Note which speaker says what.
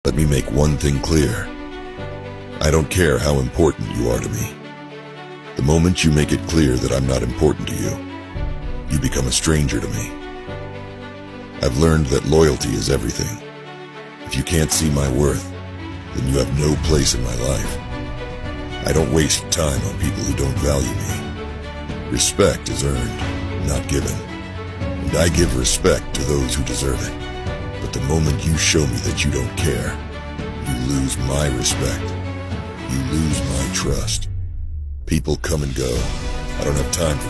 Speaker 1: Let me make one thing clear. I don't care how important you are to me. The moment you make it clear that I'm not important to you, you become a stranger to me. I've learned that loyalty is everything. If you can't see my worth, then you have no place in my life. I don't waste time on people who don't value me. Respect is earned, not given. And I give respect to those who deserve it. But the moment you show me that you don't care, you lose my respect. You lose my trust. People come and go. I don't have time for